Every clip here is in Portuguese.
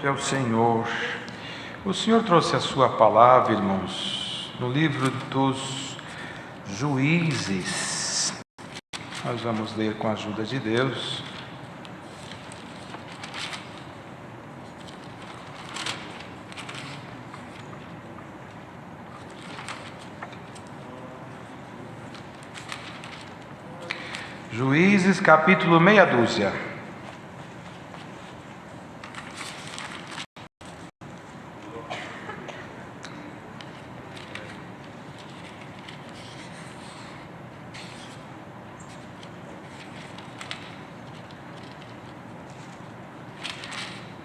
É o Senhor. O Senhor trouxe a sua palavra, irmãos, no livro dos Juízes. Nós vamos ler com a ajuda de Deus. Juízes, capítulo meia dúzia.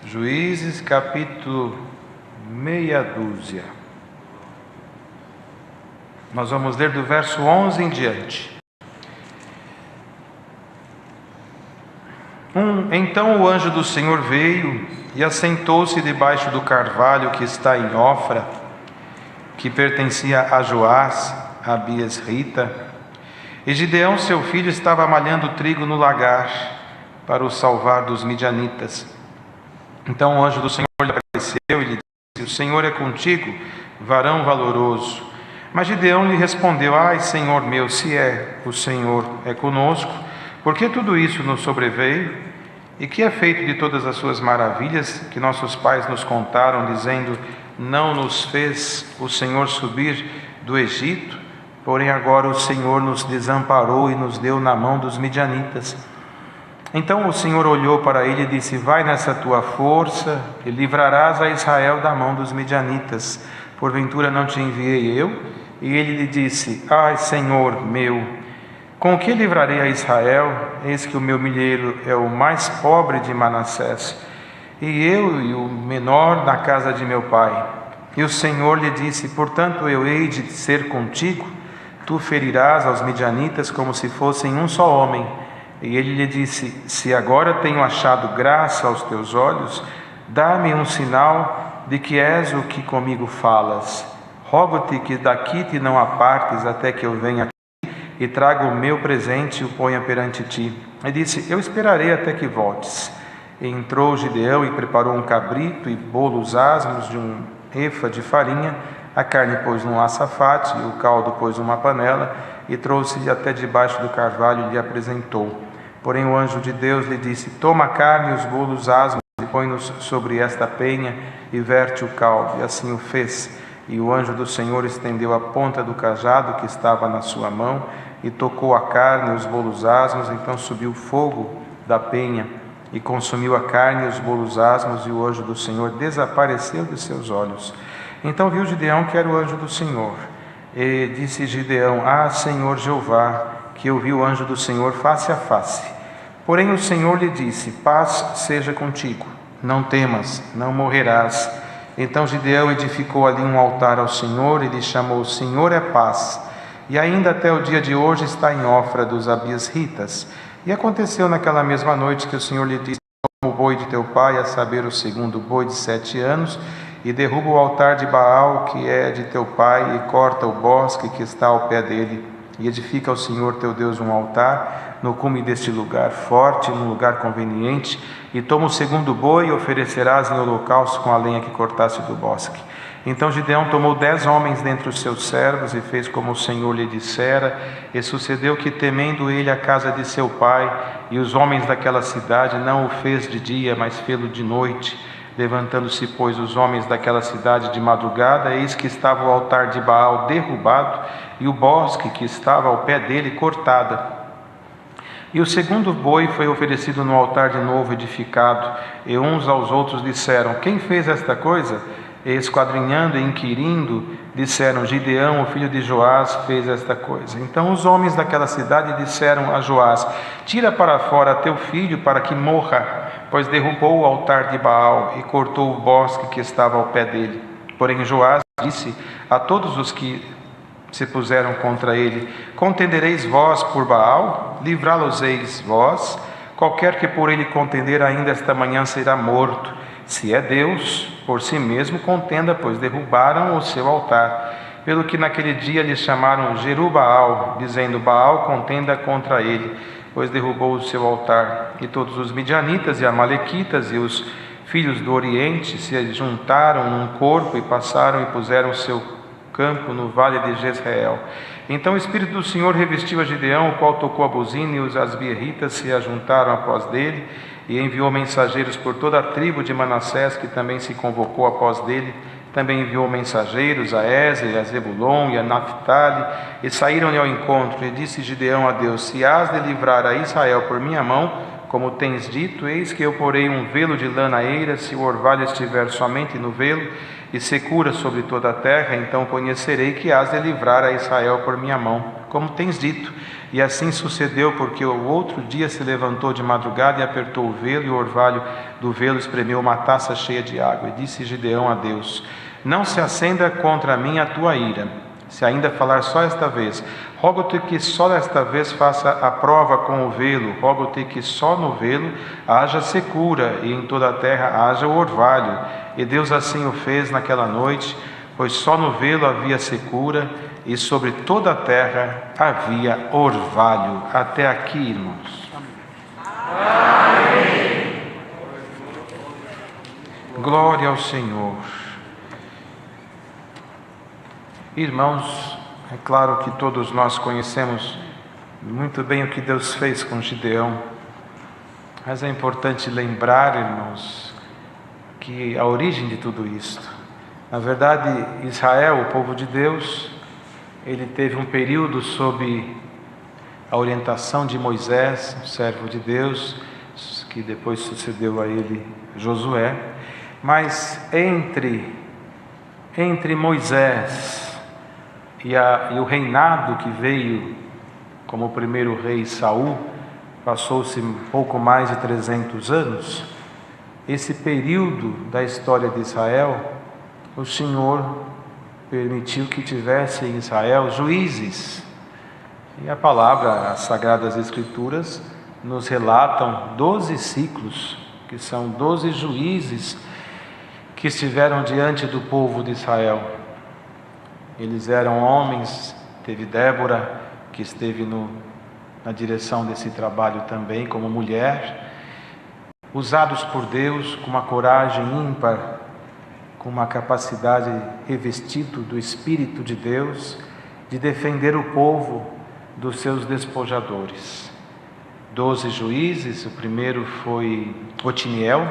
Juízes, capítulo meia dúzia. Nós vamos ler do verso 11 em diante. Então o anjo do Senhor veio e assentou-se debaixo do carvalho que está em Ofra, que pertencia a Joás, a Abias-rita. E Gideão, seu filho, estava malhando trigo no lagar para o salvar dos midianitas. Então o anjo do Senhor lhe apareceu e lhe disse: O Senhor é contigo, varão valoroso. Mas Gideão lhe respondeu: Ai, Senhor meu, se o Senhor é conosco, por que tudo isso nos sobreveio? E que é feito de todas as suas maravilhas que nossos pais nos contaram, dizendo: Não nos fez o Senhor subir do Egito? Porém agora o Senhor nos desamparou e nos deu na mão dos midianitas. Então o Senhor olhou para ele e disse: Vai nessa tua força e livrarás a Israel da mão dos midianitas. Porventura não te enviei eu? E ele lhe disse: Ai, Senhor meu, com que livrarei a Israel? Eis que o meu milheiro é o mais pobre de Manassés, e eu e o menor na casa de meu pai. E o Senhor lhe disse: Portanto eu hei de ser contigo, tu ferirás aos midianitas como se fossem um só homem. E ele lhe disse: Se agora tenho achado graça aos teus olhos, dá-me um sinal de que és o que comigo falas. Rogo-te que daqui te não apartes até que eu venha e traga o meu presente e o ponha perante ti. E disse: Eu esperarei até que voltes. E entrou Gideão e preparou um cabrito e bolos asmos de um efa de farinha. A carne pôs num açafate e o caldo pôs numa panela, e trouxe-lhe até debaixo do carvalho e lhe apresentou. Porém o anjo de Deus lhe disse: Toma a carne e os bolos asmos e põe-nos sobre esta penha e verte o caldo. E assim o fez. E o anjo do Senhor estendeu a ponta do cajado que estava na sua mão e tocou a carne e os bolos asmos. Então subiu fogo da penha e consumiu a carne e os bolos asmos, e o anjo do Senhor desapareceu de seus olhos. Então viu Gideão que era o anjo do Senhor. E disse Gideão: Ah, Senhor Jeová, que eu vi o anjo do Senhor face a face. Porém o Senhor lhe disse: Paz seja contigo, não temas, não morrerás. Então Gideão edificou ali um altar ao Senhor e lhe chamou: O Senhor é paz. E ainda até o dia de hoje está em Ofra dos Abias-ritas. E aconteceu naquela mesma noite que o Senhor lhe disse: Toma o boi de teu pai, a saber, o segundo boi de 7 anos, e derruba o altar de Baal, que é de teu pai, e corta o bosque que está ao pé dele. E edifica ao Senhor teu Deus um altar no cume deste lugar forte, num lugar conveniente. E toma o segundo boi e oferecerás em holocausto com a lenha que cortaste do bosque. Então Gideão tomou 10 homens dentre os seus servos e fez como o Senhor lhe dissera. E sucedeu que, temendo ele a casa de seu pai e os homens daquela cidade, não o fez de dia, mas fê-lo de noite. Levantando-se, pois, os homens daquela cidade de madrugada, eis que estava o altar de Baal derrubado e o bosque que estava ao pé dele cortado. E o segundo boi foi oferecido no altar de novo edificado, e uns aos outros disseram: Quem fez esta coisa? E esquadrinhando e inquirindo, disseram: Gideão, o filho de Joás, fez esta coisa. Então os homens daquela cidade disseram a Joás: Tira para fora teu filho para que morra, pois derrubou o altar de Baal e cortou o bosque que estava ao pé dele. Porém Joás disse a todos os que se puseram contra ele: Contendereis vós por Baal? Livrá-los-eis vós? Qualquer que por ele contender ainda esta manhã será morto. Se é Deus, por si mesmo contenda, pois derrubaram o seu altar. Pelo que naquele dia lhe chamaram Jerubaal, dizendo: Baal contenda contra ele, pois derrubou o seu altar. E todos os midianitas e amalequitas e os filhos do Oriente se juntaram num corpo e passaram e puseram seu campo no vale de Jezreel. Então o Espírito do Senhor revestiu a Gideão, o qual tocou a buzina, e os asbieritas se ajuntaram após dele, e enviou mensageiros por toda a tribo de Manassés, que também se convocou após dele. Também enviou mensageiros a Ézer, a Zebulon e a Naphtali, e saíram-lhe ao encontro. E disse Gideão a Deus: se hás de livrar a Israel por minha mão, como tens dito, eis que eu porei um velo de lã na eira, se o orvalho estiver somente no velo, e secura sobre toda a terra, então conhecerei que hás de livrar a Israel por minha mão, como tens dito. E assim sucedeu, porque o outro dia se levantou de madrugada e apertou o velo, e o orvalho do velo espremeu uma taça cheia de água. E disse Gideão a Deus: não se acenda contra mim a tua ira, se ainda falar só esta vez. Rogo-te que só desta vez faça a prova com o velo. Rogo-te que só no velo haja secura, e em toda a terra haja o orvalho. E Deus assim o fez naquela noite, pois só no velo havia secura, e sobre toda a terra havia orvalho. Até aqui, irmãos. Amém. Glória ao Senhor. Irmãos, é claro que todos nós conhecemos muito bem o que Deus fez com Gideão, mas é importante lembrar, irmãos, que a origem de tudo isto, na verdade, Israel, o povo de Deus, ele teve um período sob a orientação de Moisés, servo de Deus, que depois sucedeu a ele Josué, mas entre Moisés e o reinado que veio como o primeiro rei Saul, passou-se um pouco mais de 300 anos. Esse período da história de Israel, o Senhor permitiu que tivesse em Israel juízes. E a palavra, as Sagradas Escrituras, nos relatam 12 ciclos, que são 12 juízes que estiveram diante do povo de Israel. Eles eram homens, teve Débora, que esteve na direção desse trabalho também, como mulher, usados por Deus com uma coragem ímpar, com uma capacidade revestido do Espírito de Deus, de defender o povo dos seus despojadores. 12 juízes, o primeiro foi Otiniel,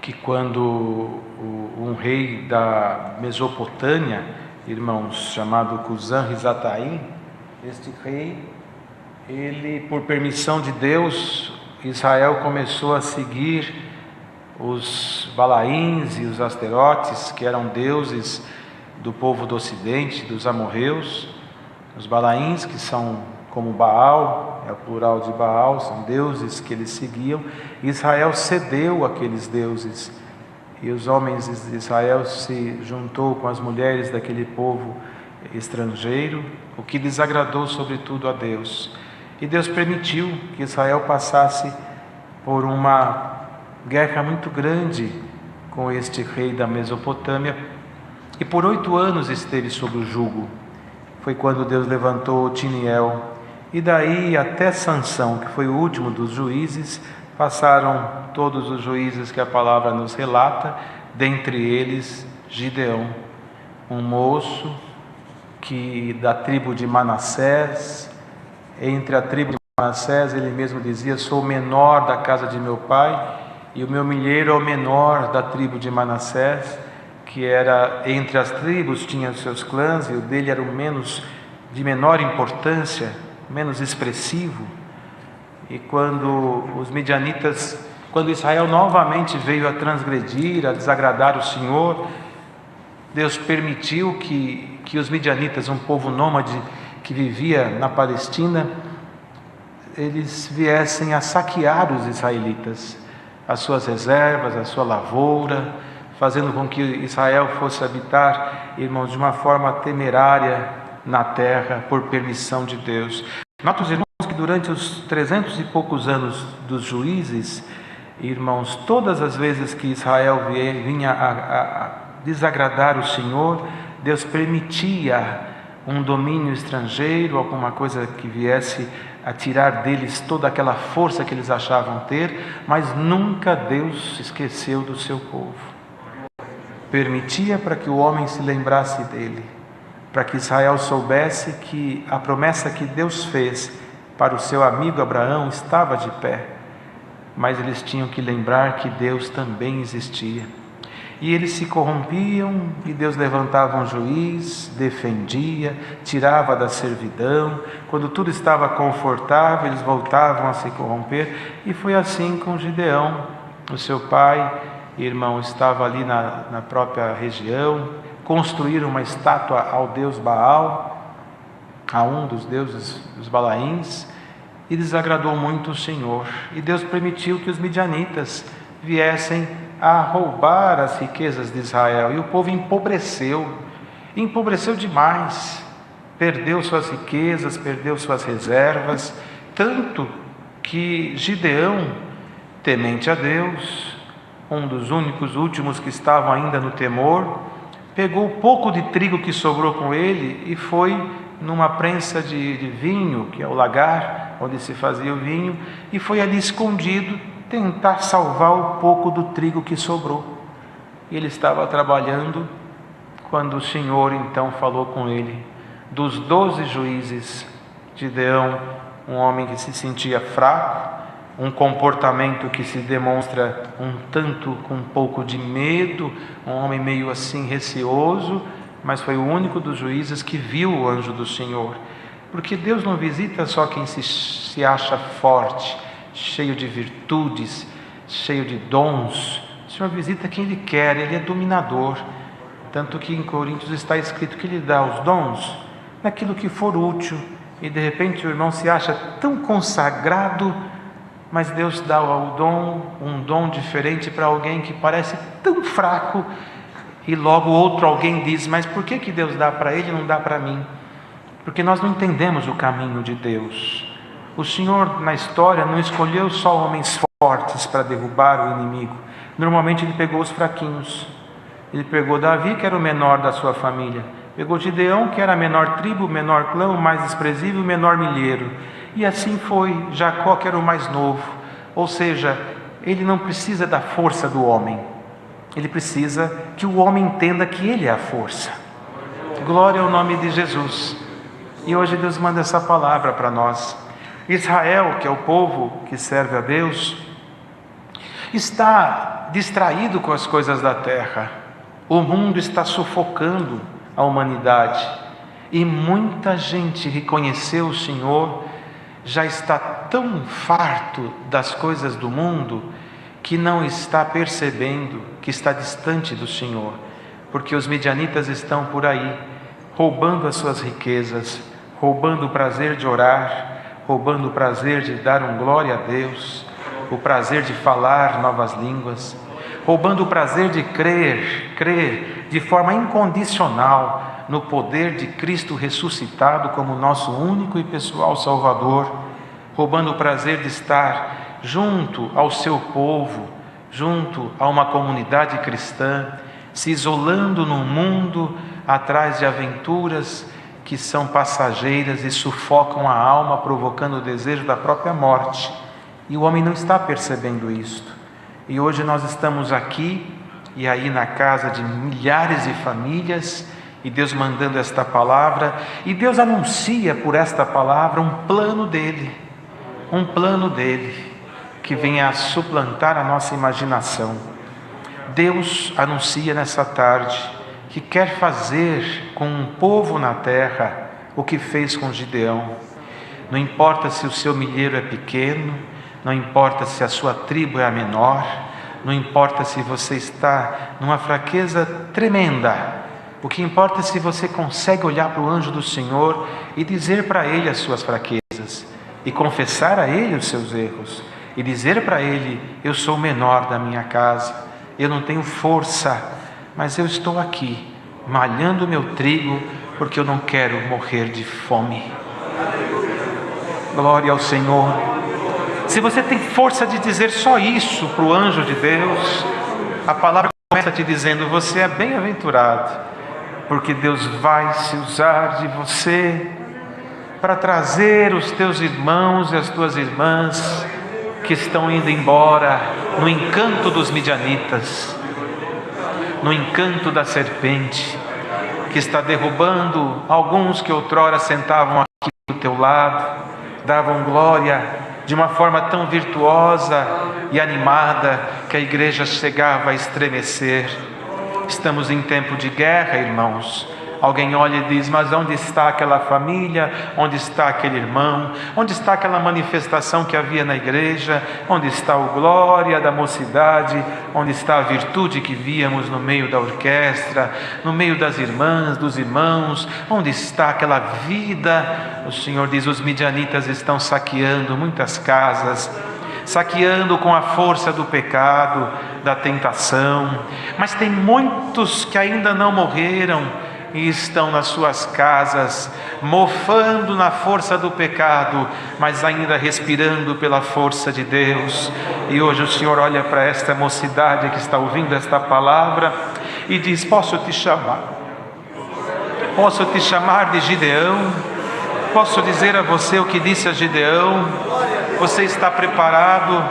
que quando um rei da Mesopotâmia, irmãos, chamado Cusã-Risataim, este rei, ele, por permissão de Deus, Israel começou a seguir os Balaíns e os Asterotes, que eram deuses do povo do Ocidente, dos amorreus. Os Balaíns, que são como Baal, é o plural de Baal, são deuses que eles seguiam. Israel cedeu àqueles deuses, e os homens de Israel se juntou com as mulheres daquele povo estrangeiro, o que desagradou sobretudo a Deus. E Deus permitiu que Israel passasse por uma guerra muito grande com este rei da Mesopotâmia, e por 8 anos esteve sob o jugo. Foi quando Deus levantou Otiniel, e daí até Sansão, que foi o último dos juízes, passaram todos os juízes que a palavra nos relata, dentre eles Gideão, um moço que da tribo de Manassés. Entre a tribo de Manassés, ele mesmo dizia: sou o menor da casa de meu pai, e o meu milheiro é o menor da tribo de Manassés, que era entre as tribos, tinha os seus clãs, e o dele era o menos, de menor importância, menos expressivo. E quando os midianitas, quando Israel novamente veio a transgredir, a desagradar o Senhor, Deus permitiu que os midianitas, um povo nômade que vivia na Palestina, eles viessem a saquear os israelitas, as suas reservas, a sua lavoura, fazendo com que Israel fosse habitar, irmãos, de uma forma temerária na terra, por permissão de Deus. Notem, irmãos, que durante os 300 e poucos anos dos juízes, irmãos, todas as vezes que Israel vinha a desagradar o Senhor, Deus permitia um domínio estrangeiro, alguma coisa que viesse a tirar deles toda aquela força que eles achavam ter, mas nunca Deus se esqueceu do seu povo. Permitia para que o homem se lembrasse dele, para que Israel soubesse que a promessa que Deus fez para o seu amigo Abraão estava de pé, mas eles tinham que lembrar que Deus também existia. E eles se corrompiam, e Deus levantava um juiz, defendia, tirava da servidão. Quando tudo estava confortável, eles voltavam a se corromper. E foi assim com Gideão. O seu pai e irmão estava ali na própria região, construíram uma estátua ao deus Baal, a um dos deuses dos Balaíns, e desagradou muito o Senhor. E Deus permitiu que os midianitas viessem a roubar as riquezas de Israel, e o povo empobreceu demais, perdeu suas riquezas, perdeu suas reservas, tanto que Gideão, temente a Deus, um dos únicos últimos que estavam ainda no temor, pegou o pouco de trigo que sobrou com ele e foi numa prensa de vinho, que é o lagar onde se fazia o vinho, e foi ali escondido tentar salvar o pouco do trigo que sobrou. Ele estava trabalhando quando o Senhor então falou com ele. Dos 12 juízes, Gideão, um homem que se sentia fraco, um comportamento que se demonstra com um pouco de medo, um homem meio assim receoso, mas foi o único dos juízes que viu o anjo do Senhor. Porque Deus não visita só quem se acha forte, cheio de virtudes, cheio de dons. O Senhor visita quem Ele quer, Ele é dominador. Tanto que em Coríntios está escrito que Ele dá os dons naquilo que for útil. E de repente o irmão se acha tão consagrado, mas Deus dá um dom diferente para alguém que parece tão fraco, e logo outro alguém diz: mas por que Deus dá para ele e não dá para mim? Porque nós não entendemos o caminho de Deus. O Senhor, na história, não escolheu só homens fortes para derrubar o inimigo. Normalmente Ele pegou os fraquinhos. Ele pegou Davi, que era o menor da sua família. Pegou Gideão, que era a menor tribo, o menor clã, o mais desprezível, o menor milheiro. E assim foi Jacó, que era o mais novo. Ou seja, ele não precisa da força do homem. Ele precisa que o homem entenda que ele é a força. Glória ao nome de Jesus. E hoje Deus manda essa palavra para nós. Israel, que é o povo que serve a Deus, está distraído com as coisas da terra. O mundo está sufocando a humanidade. E muita gente reconheceu o Senhor, já está tão farto das coisas do mundo, que não está percebendo que está distante do Senhor. Porque os midianitas estão por aí, roubando as suas riquezas, roubando o prazer de orar, roubando o prazer de dar glória a Deus, o prazer de falar novas línguas, roubando o prazer de crer de forma incondicional no poder de Cristo ressuscitado como nosso único e pessoal Salvador, roubando o prazer de estar junto ao seu povo, junto a uma comunidade cristã, se isolando num mundo atrás de aventuras que são passageiras e sufocam a alma, provocando o desejo da própria morte. E o homem não está percebendo isto. E hoje nós estamos aqui e aí na casa de milhares de famílias, e Deus mandando esta palavra, e Deus anuncia por esta palavra um plano dele, que vem a suplantar a nossa imaginação. Deus anuncia nessa tarde que quer fazer com um povo na terra o que fez com Gideão. Não importa se o seu milheiro é pequeno, não importa se a sua tribo é a menor, não importa se você está numa fraqueza tremenda. O que importa é se você consegue olhar para o anjo do Senhor e dizer para ele as suas fraquezas, e confessar a ele os seus erros, e dizer para ele: eu sou o menor da minha casa, eu não tenho força, mas eu estou aqui, malhando o meu trigo, porque eu não quero morrer de fome. Glória ao Senhor. Se você tem força de dizer só isso para o anjo de Deus, a palavra começa te dizendo: você é bem-aventurado, porque Deus vai se usar de você para trazer os teus irmãos e as tuas irmãs que estão indo embora no encanto dos midianitas, no encanto da serpente, que está derrubando alguns que outrora sentavam aqui do teu lado, davam glória de uma forma tão virtuosa e animada que a igreja chegava a estremecer. Estamos em tempo de guerra, irmãos. Alguém olha e diz: mas onde está aquela família? Onde está aquele irmão? Onde está aquela manifestação que havia na igreja? Onde está o glória da mocidade? Onde está a virtude que víamos no meio da orquestra, no meio das irmãs, dos irmãos? Onde está aquela vida? O Senhor diz: os midianitas estão saqueando muitas casas, saqueando com a força do pecado, da tentação. Mas tem muitos que ainda não morreram e estão nas suas casas, mofando na força do pecado, mas ainda respirando pela força de Deus. E hoje o Senhor olha para esta mocidade que está ouvindo esta palavra e diz: posso te chamar? Posso te chamar de Gideão? Posso dizer a você o que disse a Gideão? Você está preparado?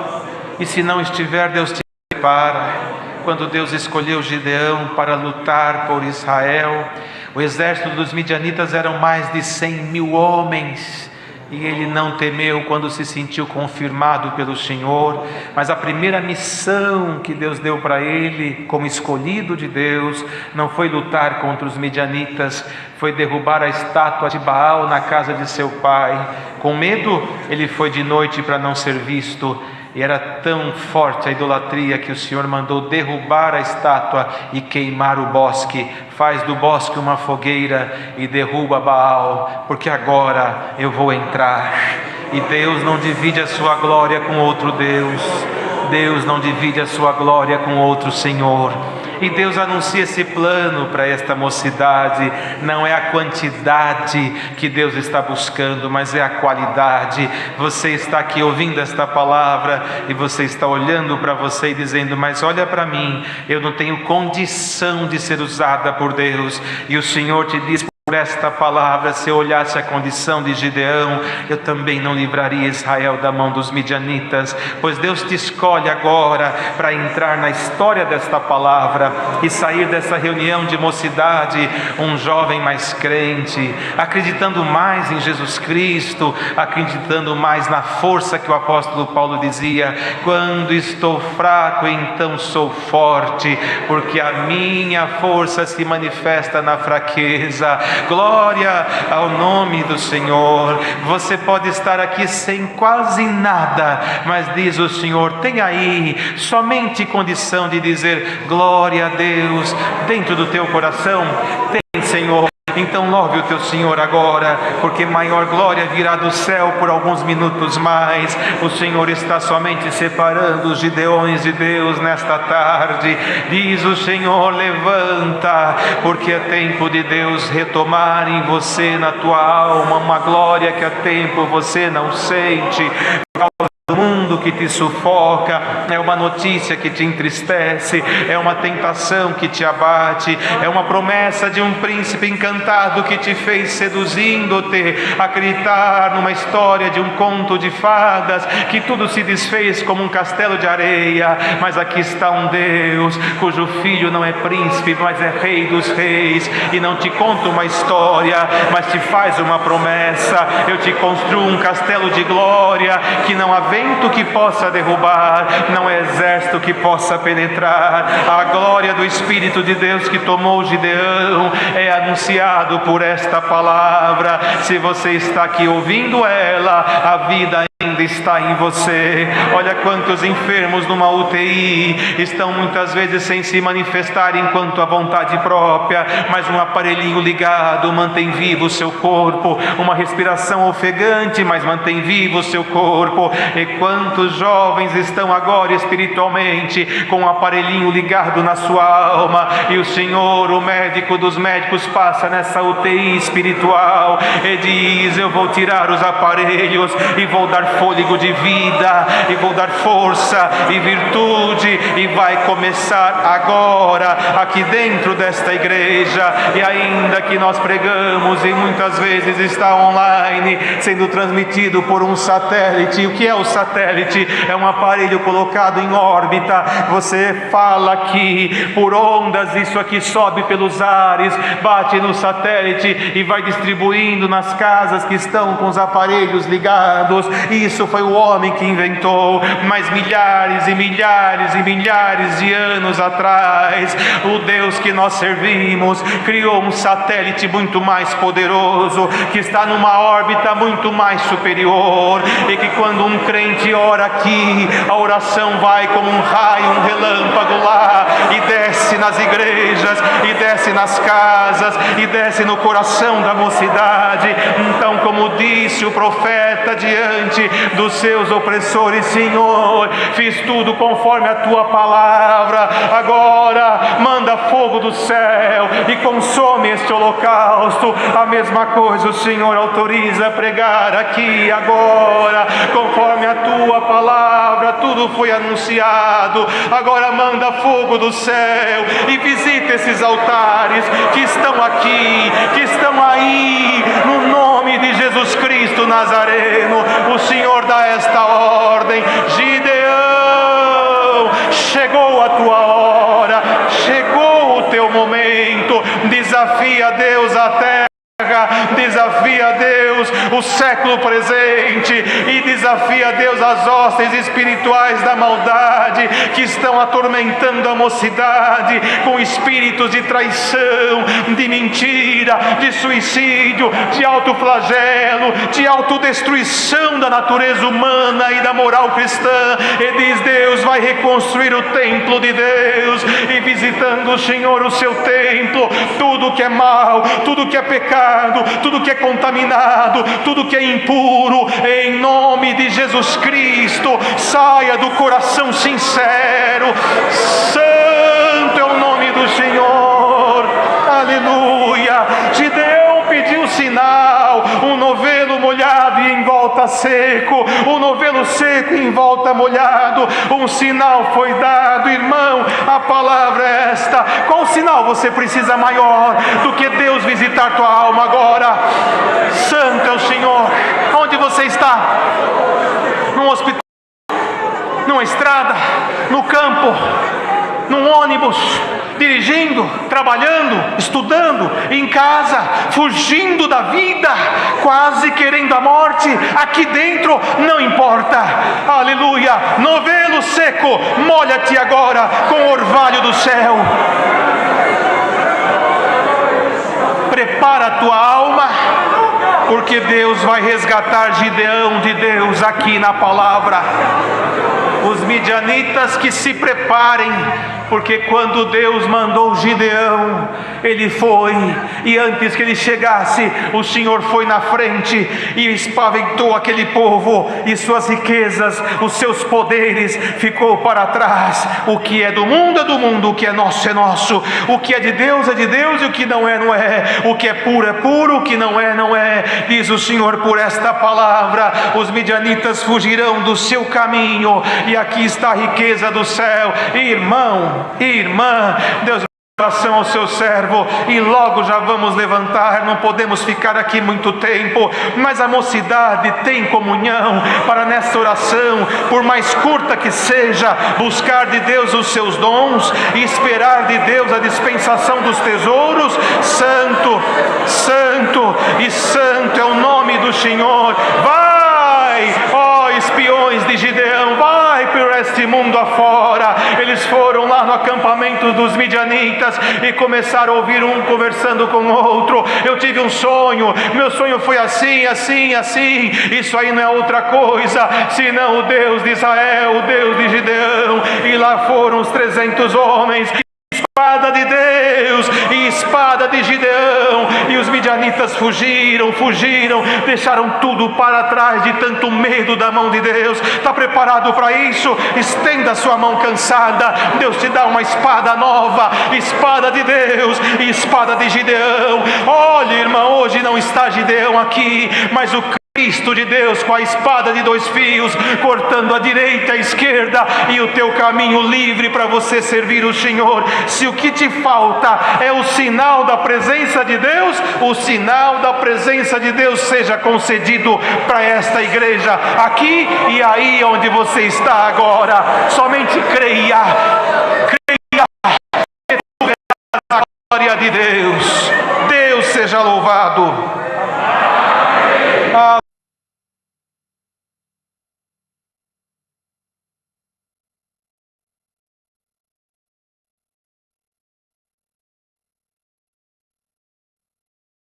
E se não estiver, Deus te prepara. Quando Deus escolheu Gideão para lutar por Israel, o exército dos midianitas eram mais de 100.000 homens, e ele não temeu quando se sentiu confirmado pelo Senhor. Mas a primeira missão que Deus deu para ele, como escolhido de Deus, não foi lutar contra os midianitas, foi derrubar a estátua de Baal na casa de seu pai. Com medo, ele foi de noite para não ser visto. E era tão forte a idolatria que o Senhor mandou derrubar a estátua e queimar o bosque. Faz do bosque uma fogueira e derruba Baal, porque agora eu vou entrar. E Deus não divide a sua glória com outro Deus. Deus não divide a sua glória com outro Senhor. E Deus anuncia esse plano para esta mocidade. Não é a quantidade que Deus está buscando, mas é a qualidade. Você está aqui ouvindo esta palavra e você está olhando para você e dizendo: mas olha para mim, eu não tenho condição de ser usada por Deus. E o Senhor te diz por esta palavra: se eu olhasse a condição de Gideão, eu também não livraria Israel da mão dos midianitas. Pois Deus te escolhe agora para entrar na história desta palavra e sair dessa reunião de mocidade um jovem mais crente, acreditando mais em Jesus Cristo, acreditando mais na força que o apóstolo Paulo dizia: quando estou fraco, então sou forte, porque a minha força se manifesta na fraqueza. Glória ao nome do Senhor. Você pode estar aqui sem quase nada, mas diz o Senhor: tem aí somente condição de dizer glória a Deus dentro do teu coração. Tem, Senhor. Então louve o teu Senhor agora, porque maior glória virá do céu por alguns minutos mais. O Senhor está somente separando os gideões de Deus nesta tarde. Diz o Senhor: levanta, porque é tempo de Deus retomar em você, na tua alma, uma glória que há tempo você não sente. Do mundo que te sufoca, é uma notícia que te entristece, é uma tentação que te abate, é uma promessa de um príncipe encantado que te fez, seduzindo-te a acreditar numa história de um conto de fadas, que tudo se desfez como um castelo de areia. Mas aqui está um Deus cujo filho não é príncipe, mas é rei dos reis, e não te conta uma história, mas te faz uma promessa: eu te construo um castelo de glória que não há vento que possa derrubar, não é exército que possa penetrar. A glória do Espírito de Deus que tomou Gideão é anunciado por esta palavra. Se você está aqui ouvindo ela, a vida ainda está em você. Olha quantos enfermos numa UTI estão muitas vezes sem se manifestar enquanto a vontade própria, mas um aparelhinho ligado mantém vivo o seu corpo, uma respiração ofegante, mas mantém vivo o seu corpo. E quantos jovens estão agora espiritualmente com um aparelhinho ligado na sua alma, e o Senhor, o médico dos médicos, passa nessa UTI espiritual e diz: eu vou tirar os aparelhos e vou dar força fôlego de vida, e vou dar força e virtude, e vai começar agora, aqui dentro desta igreja. E ainda que nós pregamos e muitas vezes está online, sendo transmitido por um satélite. O que é o satélite? É um aparelho colocado em órbita. Você fala aqui por ondas, isso aqui sobe pelos ares, bate no satélite e vai distribuindo nas casas que estão com os aparelhos ligados. Isso foi o homem que inventou, mas milhares e milhares e milhares de anos atrás, o Deus que nós servimos criou um satélite muito mais poderoso, que está numa órbita muito mais superior, e que quando um crente ora aqui, a oração vai como um raio, um relâmpago lá, e desce nas igrejas, e desce nas casas, e desce no coração da mocidade. Então, como disse o profeta diante dos seus opressores: Senhor, fiz tudo conforme a tua palavra, agora manda fogo do céu e consome este holocausto. A mesma coisa o Senhor autoriza a pregar aqui agora, conforme a tua palavra, tudo foi anunciado. Agora manda fogo do céu e visita esses altares que estão aqui, que estão aí, no nome de Jesus Cristo Nazareno. O Senhor dá esta ordem: Gideão, chegou a tua hora, chegou o teu momento. Desafia Deus a terra, desafia a Deus o século presente, e desafia a Deus as hostes espirituais da maldade que estão atormentando a mocidade com espíritos de traição, de mentira, de suicídio, de autoflagelo, de autodestruição da natureza humana e da moral cristã. E diz: Deus vai reconstruir o templo de Deus, e visitando o Senhor o seu templo, tudo que é mal, tudo que é pecado, tudo que é contaminado, tudo que é impuro, em nome de Jesus Cristo, saia do coração sincero. Santo é o nome do Senhor, aleluia. Gideão pediu sinal: um novelo molhado e em volta seco, um novelo seco e em volta molhado. Um sinal foi dado, irmão, a palavra é esta. Qual sinal você precisa maior do que Deus visitar tua alma agora? Santo é o Senhor. Onde você está? Num hospital, numa estrada, no campo, num ônibus, dirigindo, trabalhando, estudando, em casa, fugindo da vida, quase querendo a morte. Aqui dentro não importa, aleluia. Novelo seco, molha-te agora com o orvalho do céu. Prepara a tua alma, porque Deus vai resgatar Gideão de Deus aqui na palavra. Os midianitas que se preparem, porque quando Deus mandou Gideão, ele foi, e antes que ele chegasse, o Senhor foi na frente e espaventou aquele povo, e suas riquezas, os seus poderes ficou para trás. O que é do mundo é do mundo, o que é nosso é nosso, o que é de Deus, e o que não é, não é, o que é puro, o que não é, não é. Diz o Senhor por esta palavra: os midianitas fugirão do seu caminho, e aqui está a riqueza do céu. Irmão, irmã, Deus, oração ao seu servo, e logo já vamos levantar. Não podemos ficar aqui muito tempo, mas a mocidade tem comunhão para nessa oração, por mais curta que seja, buscar de Deus os seus dons e esperar de Deus a dispensação dos tesouros. Santo, santo e santo é o nome do Senhor. Vai, ó espiões de Gideão, vai por este mundo afora. Eles foram lá no acampamento dos midianitas e começaram a ouvir um conversando com o outro: eu tive um sonho, meu sonho foi assim, assim, assim. Isso aí não é outra coisa senão o Deus de Israel, o Deus de Gideão. E lá foram os 300 homens, espada de Deus e espada de Gideão, e os midianitas fugiram, deixaram tudo para trás de tanto medo da mão de Deus. Está preparado para isso? Estenda a sua mão cansada, Deus te dá uma espada nova, espada de Deus e espada de Gideão. Olha, irmão, hoje não está Gideão aqui, mas o Cristo de Deus com a espada de dois fios, cortando a direita e a esquerda, e o teu caminho livre para você servir o Senhor. Se o que te falta é o sinal da presença de Deus, o sinal da presença de Deus seja concedido para esta igreja, aqui e aí onde você está agora. Somente creia, que tu verás a glória de Deus. Deus seja louvado.